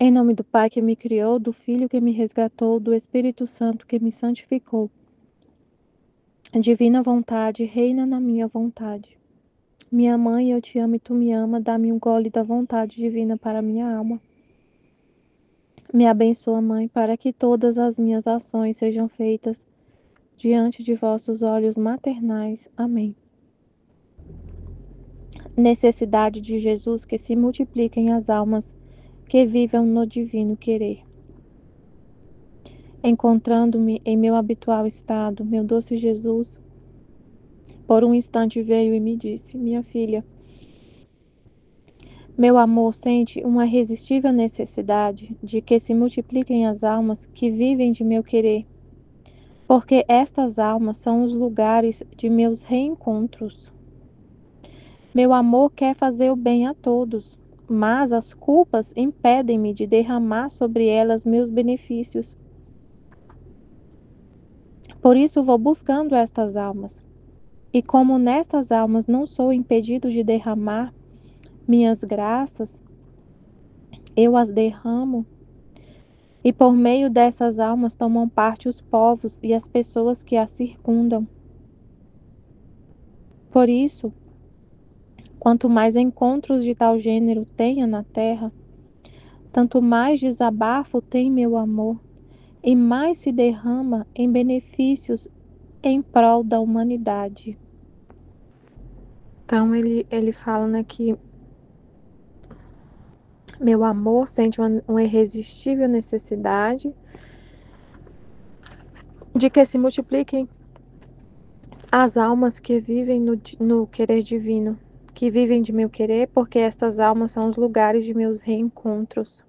Em nome do Pai que me criou, do Filho que me resgatou, do Espírito Santo que me santificou. A divina vontade reina na minha vontade. Minha mãe, eu te amo e tu me ama, dá-me um gole da vontade divina para minha alma. Me abençoa, Mãe, para que todas as minhas ações sejam feitas diante de vossos olhos maternais. Amém. Necessidade de Jesus que se multipliquem as almas que vivam no divino querer. Encontrando-me em meu habitual estado, meu doce Jesus, por um instante veio e me disse: Minha filha, meu amor sente uma irresistível necessidade de que se multipliquem as almas que vivem de meu querer, porque estas almas são os lugares de meus reencontros. Meu amor quer fazer o bem a todos, mas as culpas impedem-me de derramar sobre elas meus benefícios. Por isso vou buscando estas almas. E como nestas almas não sou impedido de derramar minhas graças, eu as derramo, e por meio dessas almas tomam parte os povos e as pessoas que as circundam. Por isso, quanto mais encontros de tal gênero tenha na terra, tanto mais desabafo tem meu amor, e mais se derrama em benefícios em prol da humanidade. Então ele fala, né, que meu amor sente uma irresistível necessidade de que se multipliquem as almas que vivem no querer divino, que vivem de meu querer, porque estas almas são os lugares de meus reencontros.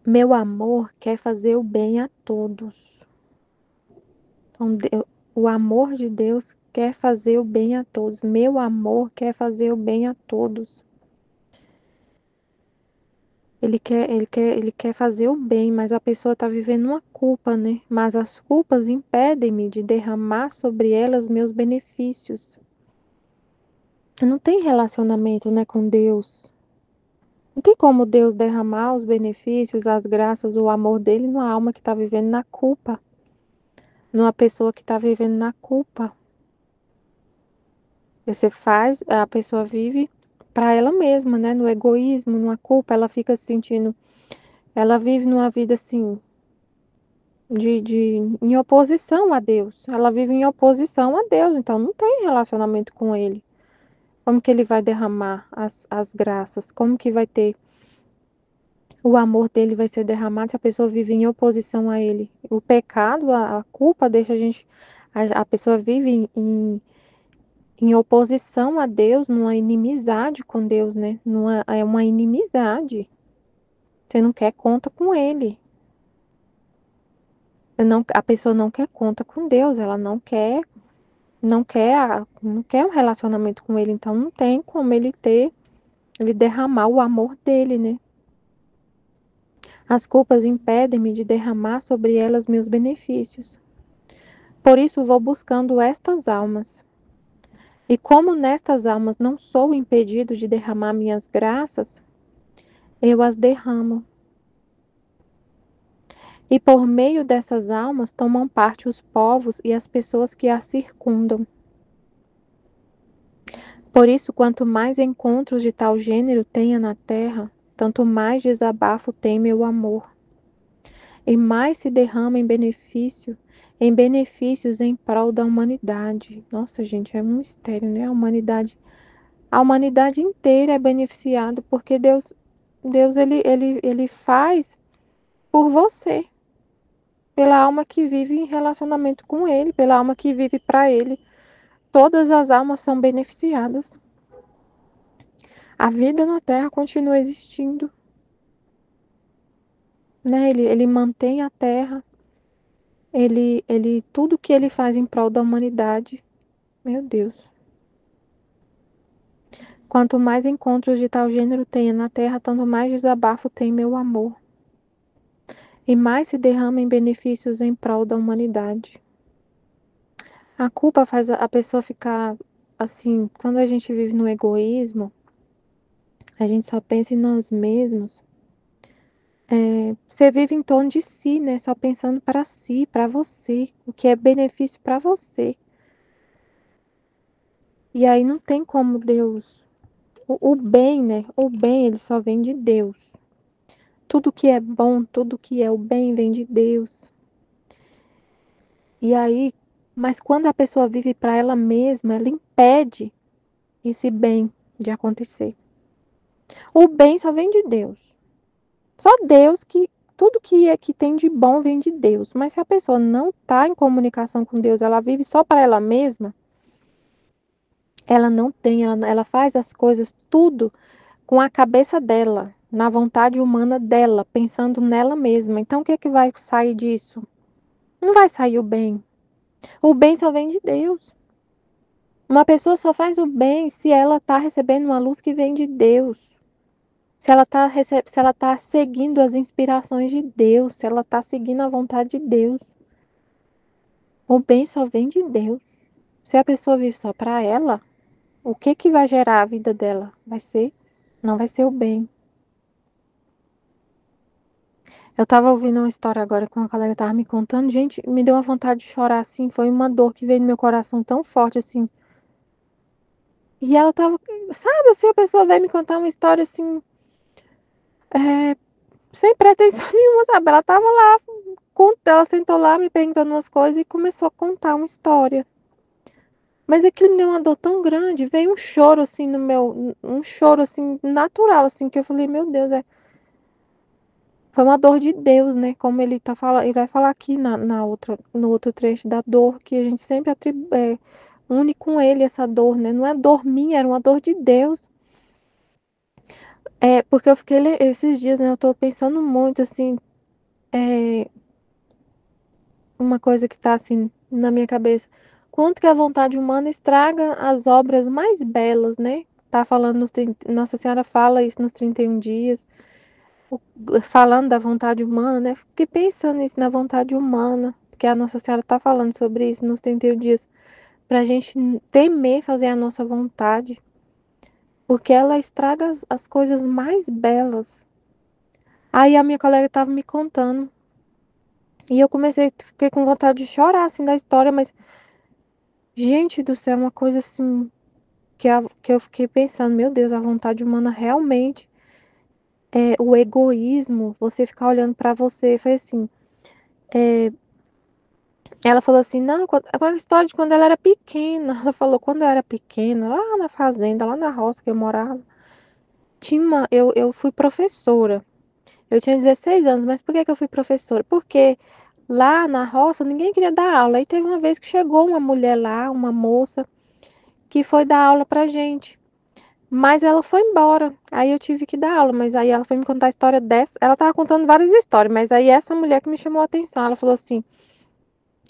Meu amor quer fazer o bem a todos. Então, o amor de Deus quer fazer o bem a todos. Meu amor quer fazer o bem a todos. Ele quer fazer o bem, mas a pessoa está vivendo uma culpa, né? Mas as culpas impedem-me de derramar sobre elas meus benefícios. Não tem relacionamento, né, com Deus. Não tem como Deus derramar os benefícios, as graças, o amor dele numa alma que está vivendo na culpa, numa pessoa que está vivendo na culpa. Você faz, a pessoa vive para ela mesma, né? No egoísmo, numa culpa, ela fica se sentindo, ela vive numa vida assim, em oposição a Deus. Ela vive em oposição a Deus, então não tem relacionamento com Ele. Como que Ele vai derramar as graças? Como que vai ter o amor dele vai ser derramado se a pessoa vive em oposição a Ele? O pecado, a culpa deixa a gente, a pessoa vive em oposição a Deus, numa inimizade com Deus, né? É uma inimizade. Você não quer conta com Ele. Não, a pessoa não quer conta com Deus, ela não quer um relacionamento com Ele, então não tem como ele derramar o amor dele, né? As culpas impedem-me de derramar sobre elas meus benefícios. Por isso vou buscando estas almas. E como nestas almas não sou impedido de derramar minhas graças, eu as derramo. E por meio dessas almas tomam parte os povos e as pessoas que as circundam. Por isso, quanto mais encontros de tal gênero tenha na terra, tanto mais desabafo tem meu amor, e mais se derrama em benefícios em prol da humanidade. Nossa, gente, é um mistério, né? A humanidade inteira é beneficiada porque Deus ele faz por você, pela alma que vive em relacionamento com Ele, pela alma que vive para Ele. Todas as almas são beneficiadas. A vida na Terra continua existindo, né? Ele mantém a Terra, tudo que ele faz em prol da humanidade. Meu Deus. Quanto mais encontros de tal gênero tenha na Terra, tanto mais desabafo tem meu amor. E mais se derrama em benefícios em prol da humanidade. A culpa faz a pessoa ficar assim, quando a gente vive no egoísmo, a gente só pensa em nós mesmos, você vive em torno de si, né? Só pensando para si, para você, o que é benefício para você. E aí não tem como Deus, o bem, né? O bem ele só vem de Deus. Tudo que é bom, tudo que é o bem vem de Deus. E aí, mas quando a pessoa vive para ela mesma, ela impede esse bem de acontecer. O bem só vem de Deus. Só Deus que tudo que tem de bom vem de Deus. Mas se a pessoa não está em comunicação com Deus, ela vive só para ela mesma, ela não tem, ela faz as coisas tudo com a cabeça dela, na vontade humana dela, pensando nela mesma. Então o que é que vai sair disso? Não vai sair o bem. O bem só vem de Deus. Uma pessoa só faz o bem se ela está recebendo uma luz que vem de Deus. Se ela tá seguindo as inspirações de Deus, se ela está seguindo a vontade de Deus. O bem só vem de Deus. Se a pessoa vive só para ela, o que que vai gerar a vida dela? Não vai ser o bem. Eu estava ouvindo uma história agora que uma colega estava me contando, gente, me deu uma vontade de chorar assim, foi uma dor que veio no meu coração tão forte assim. E ela tava, sabe, assim, a pessoa veio me contar uma história assim, é, sem pretensão nenhuma, sabe? Ela tava lá, ela sentou lá me perguntando umas coisas e começou a contar uma história. Mas aquilo me deu uma dor tão grande, veio um choro assim no meu, um choro assim natural assim, que eu falei, meu Deus, foi uma dor de Deus, né? Como ele tá falando, ele vai falar aqui no outro trecho da dor que a gente sempre une com ele essa dor, né? Não é dor minha, era uma dor de Deus. É, porque eu fiquei esses dias, né? Eu tô pensando muito assim, é, uma coisa que tá assim na minha cabeça. Quanto que a vontade humana estraga as obras mais belas, né? Tá falando Nossa Senhora fala isso nos 31 dias, falando da vontade humana, né? Fiquei pensando nisso na vontade humana, porque a Nossa Senhora tá falando sobre isso nos 31 dias, pra gente temer fazer a nossa vontade, porque ela estraga as coisas mais belas. Aí a minha colega tava me contando, e eu fiquei com vontade de chorar assim da história, mas gente do céu, uma coisa assim que eu fiquei pensando, meu Deus, a vontade humana realmente é o egoísmo, você ficar olhando pra você, foi assim, é, ela falou assim, não, a história de quando ela era pequena, ela falou, quando eu era pequena, lá na fazenda, lá na roça que eu morava, eu fui professora, eu tinha 16 anos, mas por que que eu fui professora? Porque lá na roça ninguém queria dar aula, e teve uma vez que chegou uma mulher lá, uma moça, que foi dar aula pra gente. Mas ela foi embora. Aí eu tive que dar aula. Mas aí ela foi me contar a história dessa. Ela tava contando várias histórias. Mas aí essa mulher que me chamou a atenção. Ela falou assim: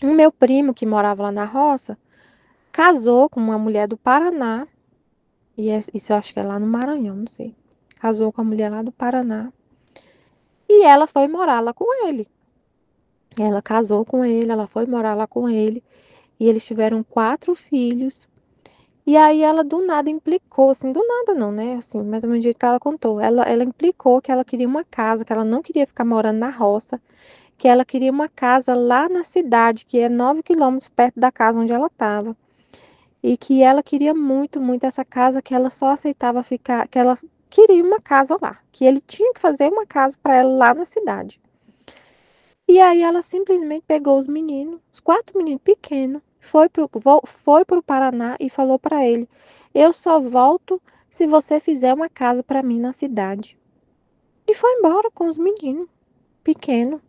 o meu primo que morava lá na roça casou com uma mulher do Paraná. Isso eu acho que é lá no Maranhão, não sei. Casou com a mulher lá do Paraná. E ela foi morar lá com ele. Ela casou com ele, ela foi morar lá com ele. E eles tiveram 4 filhos. E aí ela do nada implicou, assim, do nada não, né? Assim, mais ou menos do jeito que ela contou. Ela implicou que ela queria uma casa, que ela não queria ficar morando na roça, que ela queria uma casa lá na cidade, que é 9 quilômetros perto da casa onde ela estava. E que ela queria muito, muito essa casa, que ela só aceitava ficar, que ela queria uma casa lá, que ele tinha que fazer uma casa para ela lá na cidade. E aí ela simplesmente pegou os meninos, os 4 meninos pequenos, foi pro Paraná e falou para ele: "Eu só volto se você fizer uma casa para mim na cidade". E foi embora com os meninos pequenos.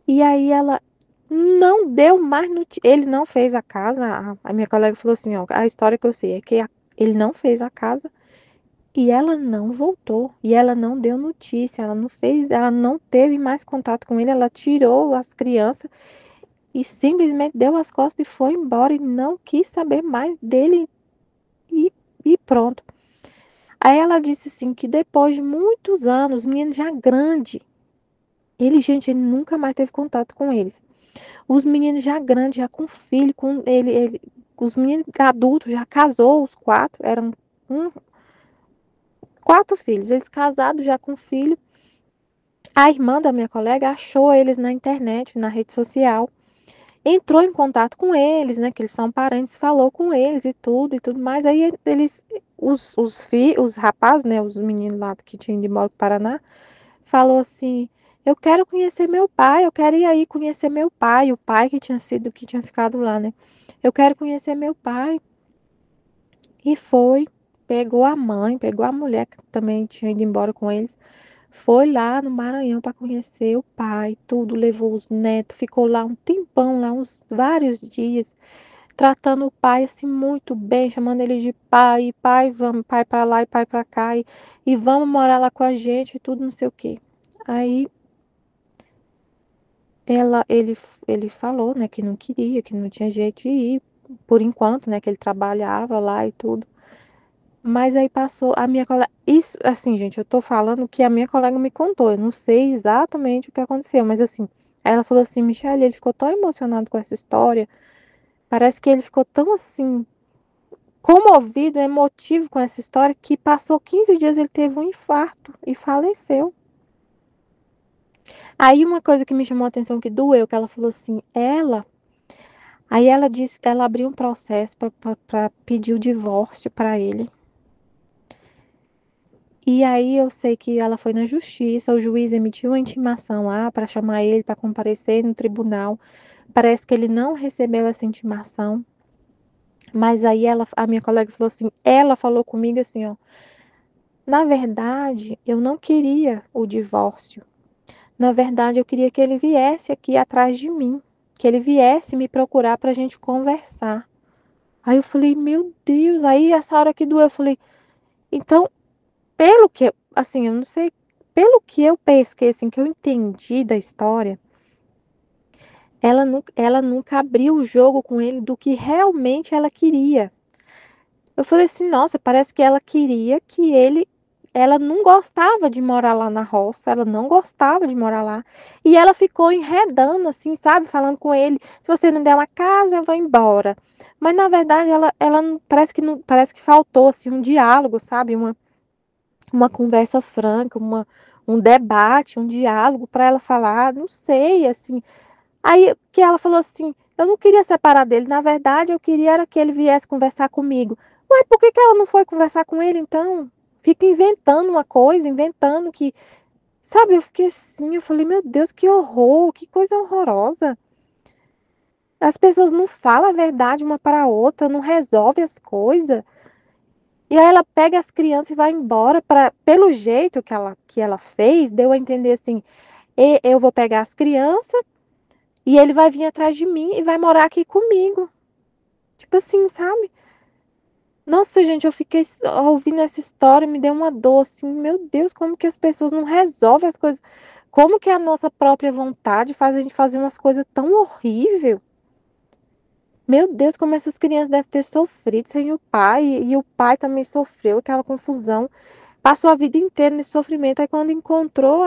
E aí ela não deu mais ele não fez a casa. A minha colega falou assim, ó, a história que eu sei é que ele não fez a casa e ela não voltou. E ela não deu notícia, ela não fez, ela não teve mais contato com ele, ela tirou as crianças e simplesmente deu as costas e foi embora e não quis saber mais dele e, e pronto. Aí ela disse assim que depois de muitos anos, o menino já grande, ele nunca mais teve contato com eles. Os meninos já grandes, já com filho, com os meninos adultos, já casou os 4, eram um, 4 filhos, eles casados já com filho. A irmã da minha colega achou eles na internet, na rede social, entrou em contato com eles, né, que eles são parentes, falou com eles e tudo mais. Aí eles, os rapazes, né, os meninos lá que tinham ido embora para o Paraná, falou assim: eu quero conhecer meu pai, eu quero ir aí conhecer meu pai, o pai que tinha sido, que tinha ficado lá, né? Eu quero conhecer meu pai. E foi, pegou a mãe, pegou a mulher que também tinha ido embora com eles, foi lá no Maranhão para conhecer o pai, tudo, levou os netos, ficou lá um tempão, lá uns vários dias, tratando o pai assim muito bem, chamando ele de pai, pai, vamos, pai para lá e pai para cá, e vamos morar lá com a gente e tudo, não sei o quê. Aí ela, ele falou, né, que não queria, que não tinha jeito de ir, por enquanto, né, que ele trabalhava lá e tudo. Mas aí passou, a minha colega. Isso, assim, gente, eu tô falando que a minha colega me contou. Eu não sei exatamente o que aconteceu, mas assim, ela falou assim: Michelle, ele ficou tão emocionado com essa história. Parece que ele ficou tão assim, comovido, emotivo com essa história, que passou 15 dias ele teve um infarto e faleceu. Aí uma coisa que me chamou a atenção que doeu, que ela falou assim, aí ela disse, ela abriu um processo para pedir o divórcio para ele. E aí eu sei que ela foi na justiça, o juiz emitiu uma intimação lá para chamar ele para comparecer no tribunal. Parece que ele não recebeu essa intimação, mas aí ela, a minha colega falou assim, ela falou comigo assim, ó, na verdade, eu não queria o divórcio. Na verdade, eu queria que ele viesse aqui atrás de mim, que ele viesse me procurar para a gente conversar. Aí eu falei, meu Deus, aí essa hora que doeu, eu falei, então pelo que, assim, eu não sei, pelo que eu pesquei, assim, que eu entendi da história, ela nunca abriu o jogo com ele do que realmente ela queria. Eu falei assim, nossa, parece que ela queria que ele, ela não gostava de morar lá na roça, ela não gostava de morar lá, e ela ficou enredando, assim, sabe, falando com ele, se você não der uma casa, eu vou embora. Mas na verdade ela parece que não, parece que faltou assim um diálogo, sabe, uma conversa franca, um debate, um diálogo para ela falar, não sei, assim. Aí que ela falou assim, eu não queria separar dele, na verdade eu queria era que ele viesse conversar comigo. Ué, por que que ela não foi conversar com ele então? Fica inventando uma coisa, inventando que, sabe, eu fiquei assim, eu falei, meu Deus, que horror, que coisa horrorosa. As pessoas não falam a verdade uma para a outra, não resolvem as coisas. E aí ela pega as crianças e vai embora para, pelo jeito que ela fez, deu a entender assim, eu vou pegar as crianças e ele vai vir atrás de mim e vai morar aqui comigo. Tipo assim, sabe? Nossa, gente, eu fiquei ouvindo essa história, me deu uma dor assim, meu Deus, como que as pessoas não resolvem as coisas? Como que a nossa própria vontade faz a gente fazer umas coisas tão horríveis? Meu Deus, como essas crianças devem ter sofrido sem o pai, e o pai também sofreu aquela confusão. Passou a vida inteira nesse sofrimento. Aí quando encontrou,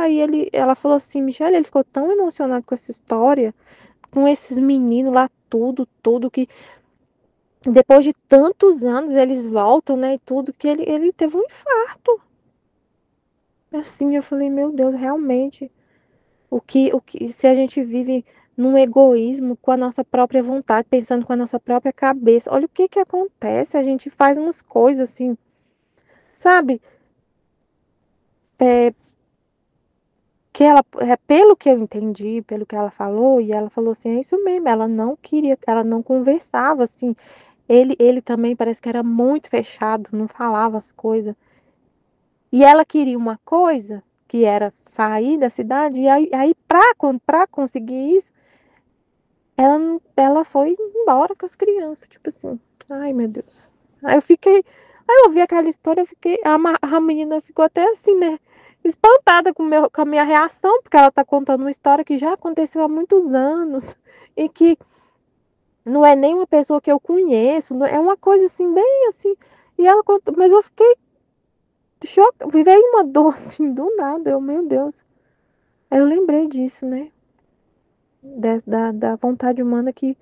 ela falou assim, Michelle, ele ficou tão emocionado com essa história, com esses meninos lá, tudo, que depois de tantos anos eles voltam, né, e tudo, que ele teve um infarto. Assim, eu falei, meu Deus, realmente, se a gente vive num egoísmo com a nossa própria vontade, pensando com a nossa própria cabeça, olha o que que acontece, a gente faz umas coisas assim, sabe? É, que ela, pelo que eu entendi, pelo que ela falou, e ela falou assim, é isso mesmo, ela não queria, ela não conversava, assim, ele também parece que era muito fechado, não falava as coisas, e ela queria uma coisa, que era sair da cidade, e aí pra conseguir isso, ela foi embora com as crianças, tipo assim, ai meu Deus, aí eu fiquei, aí eu ouvi aquela história, eu fiquei, a menina ficou até assim, né, espantada com a minha reação, porque ela tá contando uma história que já aconteceu há muitos anos e que não é nem uma pessoa que eu conheço, é uma coisa assim, bem assim. E ela contou, mas eu fiquei chocada, veio uma dor assim do nada, meu Deus. Aí eu lembrei disso, né? Da vontade humana que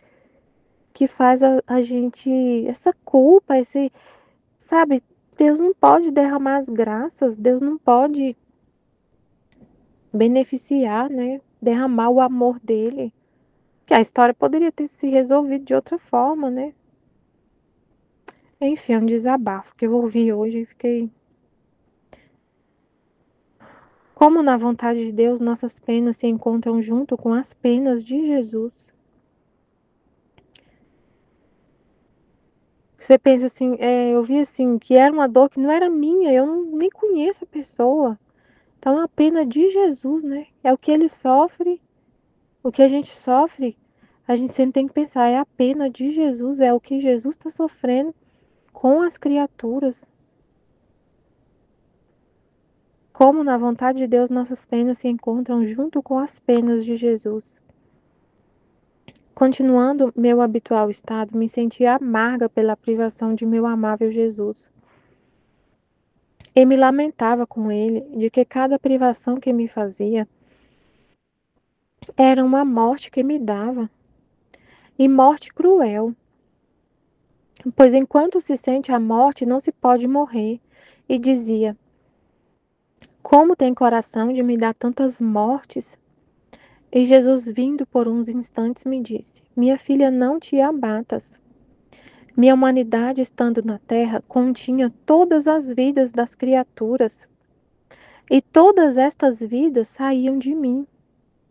faz a gente, essa culpa, sabe? Deus não pode derramar as graças, Deus não pode beneficiar, né? Derramar o amor dele. Que a história poderia ter se resolvido de outra forma, né? Enfim, é um desabafo que eu ouvi hoje e fiquei. Como na vontade de Deus, nossas penas se encontram junto com as penas de Jesus. Você pensa assim, eu vi assim, que era uma dor que não era minha, eu nem conheço a pessoa. Então a pena de Jesus, né? É o que ele sofre, o que a gente sofre, a gente sempre tem que pensar, é a pena de Jesus, é o que Jesus está sofrendo com as criaturas. Como na vontade de Deus nossas penas se encontram junto com as penas de Jesus. Continuando meu habitual estado, me sentia amarga pela privação de meu amável Jesus. E me lamentava com ele de que cada privação que me fazia era uma morte que me dava, e morte cruel, pois enquanto se sente a morte não se pode morrer. E dizia: como tem coração de me dar tantas mortes? E Jesus, vindo por uns instantes, me disse: minha filha, não te abatas. Minha humanidade, estando na terra, continha todas as vidas das criaturas, e todas estas vidas saíam de mim.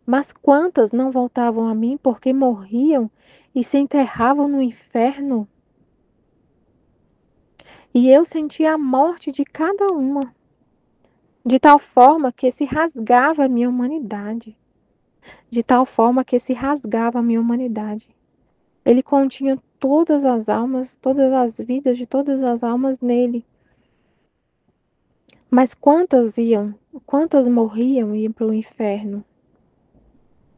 Mas quantas não voltavam a mim porque morriam e se enterravam no inferno? E eu sentia a morte de cada uma, de tal forma que se rasgava a minha humanidade. De tal forma que se rasgava a minha humanidade. Ele continha todas as almas, todas as vidas de todas as almas nele. Mas quantas morriam e iam para o inferno?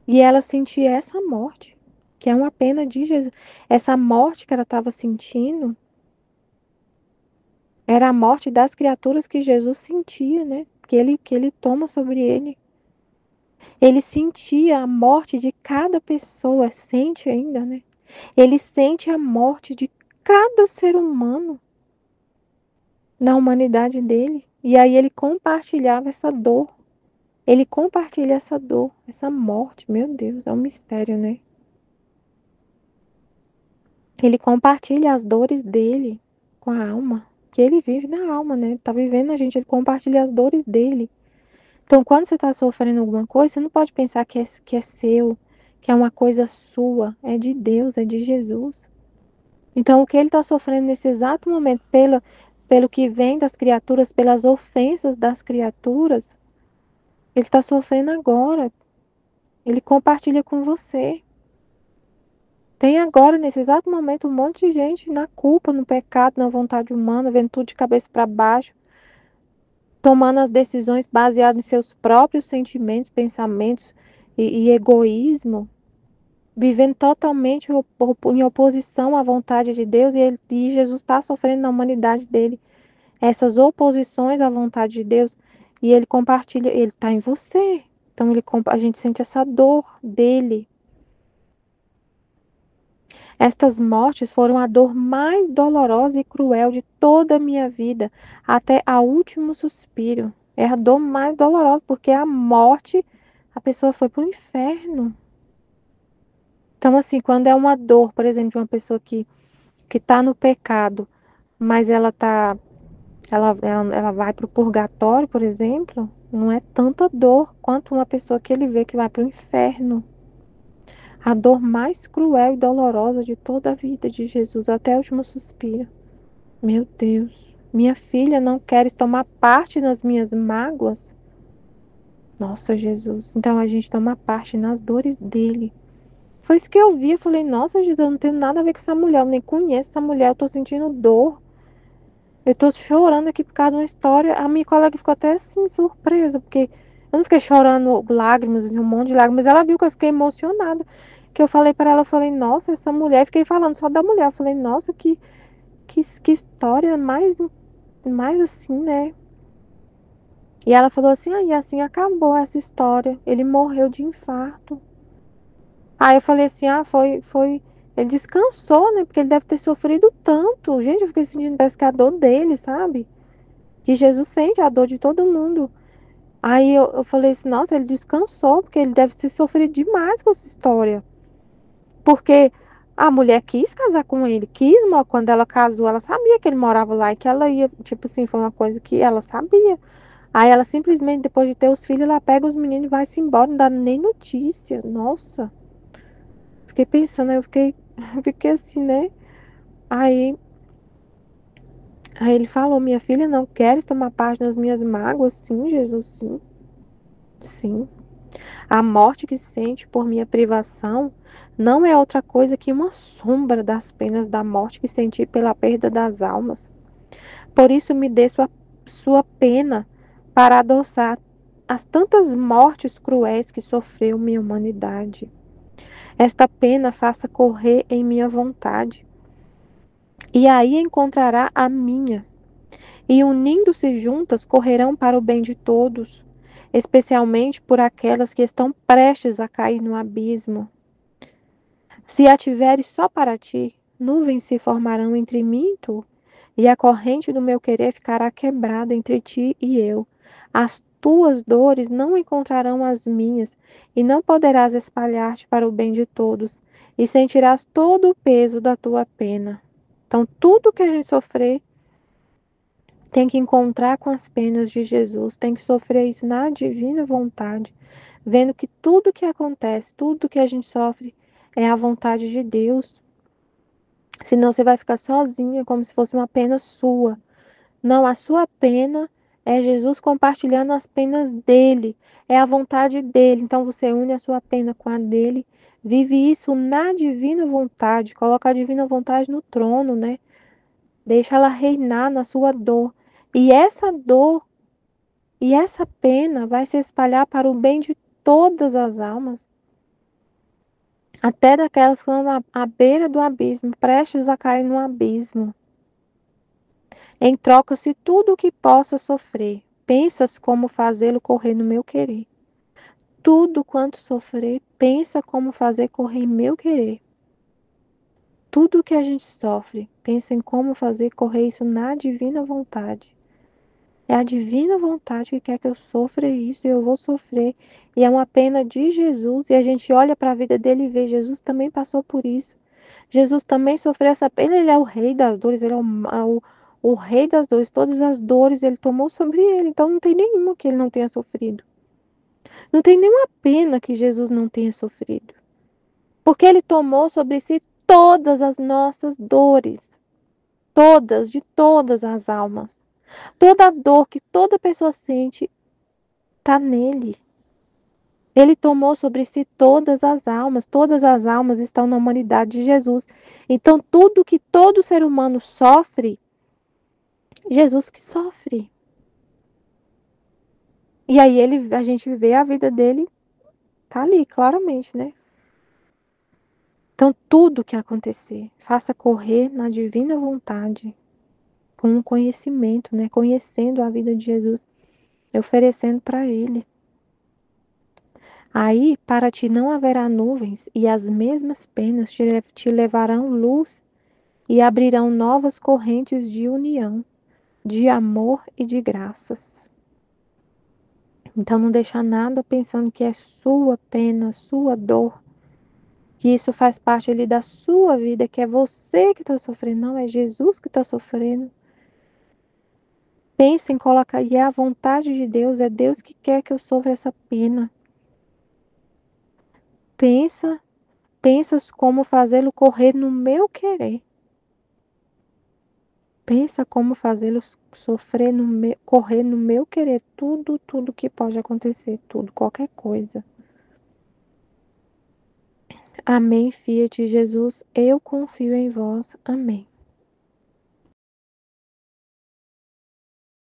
E ela sentia essa morte, que é uma pena de Jesus. Essa morte que ela estava sentindo era a morte das criaturas que Jesus sentia, né? Que ele toma sobre ele. Ele sentia a morte de cada pessoa, sente ainda, né? Ele sente a morte de cada ser humano na humanidade dele. E aí ele compartilhava essa dor. Ele compartilha essa dor, essa morte. Meu Deus, é um mistério, né? Ele compartilha as dores dele com a alma, que ele vive na alma, né? Ele tá vivendo a gente, ele compartilha as dores dele. Então, quando você está sofrendo alguma coisa, você não pode pensar que é seu, que é uma coisa sua. É de Deus, é de Jesus. Então, o que ele está sofrendo nesse exato momento, pelo que vem das criaturas, pelas ofensas das criaturas, ele está sofrendo agora. Ele compartilha com você. Tem agora, nesse exato momento, um monte de gente na culpa, no pecado, na vontade humana, vendo tudo de cabeça para baixo, tomando as decisões baseadas em seus próprios sentimentos, pensamentos e egoísmo, vivendo totalmente em oposição à vontade de Deus, e Jesus está sofrendo na humanidade dele essas oposições à vontade de Deus, e ele compartilha, ele está em você. Então a gente sente essa dor dele. Estas mortes foram a dor mais dolorosa e cruel de toda a minha vida, até a último suspiro. É a dor mais dolorosa, porque a morte, a pessoa foi para o inferno. Então, assim, quando é uma dor, por exemplo, de uma pessoa que está no pecado, mas ela vai para o purgatório, por exemplo, não é tanta dor quanto uma pessoa que ele vê que vai para o inferno. A dor mais cruel e dolorosa de toda a vida de Jesus, até o último suspiro. Meu Deus, minha filha, não queres tomar parte nas minhas mágoas? Nossa, Jesus. Então a gente toma parte nas dores dele. Foi isso que eu vi. Eu falei, nossa, Jesus, eu não tenho nada a ver com essa mulher. Eu nem conheço essa mulher. Eu tô sentindo dor. Eu tô chorando aqui por causa de uma história. A minha colega ficou até assim, surpresa, porque eu não fiquei chorando lágrimas, um monte de lágrimas. Ela viu que eu fiquei emocionada. Que eu falei para ela, eu falei, nossa, essa mulher. Fiquei falando só da mulher. Eu falei, nossa, que história mais assim, né? E ela falou assim, e assim acabou essa história. Ele morreu de infarto. Aí eu falei assim, foi. Ele descansou, né? Porque ele deve ter sofrido tanto. Gente, eu fiquei sentindo parece que a dor dele, sabe? Que Jesus sente a dor de todo mundo. Aí eu falei assim, nossa, ele descansou, porque ele deve ter sofrido demais com essa história. Porque a mulher quis casar com ele, quando ela casou, ela sabia que ele morava lá e que ela ia, tipo assim, foi uma coisa que ela sabia. Aí ela simplesmente, depois de ter os filhos, ela pega os meninos e vai-se embora, não dá nem notícia. Nossa, fiquei pensando, aí eu fiquei, fiquei assim, né? Aí, aí ele falou, minha filha, não queres tomar parte nas minhas mágoas? Sim, Jesus, sim, sim. A morte que sente por minha privação não é outra coisa que uma sombra das penas da morte que senti pela perda das almas. Por isso me dê sua pena para adoçar as tantas mortes cruéis que sofreu minha humanidade. Esta pena faça correr em minha vontade, e aí encontrará a minha, e unindo-se juntas correrão para o bem de todos, especialmente por aquelas que estão prestes a cair no abismo. Se a tiveres só para ti, nuvens se formarão entre mim e tu, e a corrente do meu querer ficará quebrada entre ti e eu. As tuas dores não encontrarão as minhas, e não poderás espalhar-te para o bem de todos, e sentirás todo o peso da tua pena. Então, tudo que a gente sofrer tem que encontrar com as penas de Jesus, tem que sofrer isso na divina vontade, vendo que tudo que acontece, tudo que a gente sofre é a vontade de Deus. Senão você vai ficar sozinha, como se fosse uma pena sua. Não, a sua pena é Jesus compartilhando as penas dele, é a vontade dele. Então você une a sua pena com a dele, vive isso na divina vontade, coloca a divina vontade no trono, né? Deixa ela reinar na sua dor. E essa dor e essa pena vai se espalhar para o bem de todas as almas, até daquelas que estão à beira do abismo, prestes a cair no abismo. Em troca, se tudo o que possa sofrer, pensas como fazê-lo correr no meu querer. Tudo quanto sofrer, pensa como fazer correr em meu querer. Tudo que a gente sofre, pensa em como fazer correr isso na divina vontade. É a divina vontade que quer que eu sofra isso e eu vou sofrer. E é uma pena de Jesus. E a gente olha para a vida dele e vê, Jesus também passou por isso. Jesus também sofreu essa pena. Ele é o rei das dores, ele é o rei das dores. Todas as dores ele tomou sobre ele. Então não tem nenhuma que ele não tenha sofrido. Não tem nenhuma pena que Jesus não tenha sofrido. Porque ele tomou sobre si todas as nossas dores. Todas, de todas as almas. Toda a dor que toda pessoa sente está nele. Ele tomou sobre si todas as almas estão na humanidade de Jesus. Então, tudo que todo ser humano sofre, Jesus que sofre. E aí a gente vê a vida dele, tá ali, claramente, né? Então, tudo que acontecer, faça correr na divina vontade, com um conhecimento, né? Conhecendo a vida de Jesus, oferecendo para ele. Aí para ti não haverá nuvens, e as mesmas penas te levarão luz e abrirão novas correntes de união, de amor e de graças. Então não deixa nada pensando que é sua pena, sua dor, que isso faz parte ali da sua vida, que é você que está sofrendo, não é Jesus que está sofrendo. Pensa em colocar, e é a vontade de Deus, é Deus que quer que eu sofra essa pena. Pensas como fazê-lo correr no meu querer. Pensa como fazê-lo sofrer correr no meu querer. Tudo que pode acontecer, tudo, qualquer coisa. Amém, Fiat Jesus, eu confio em vós. Amém.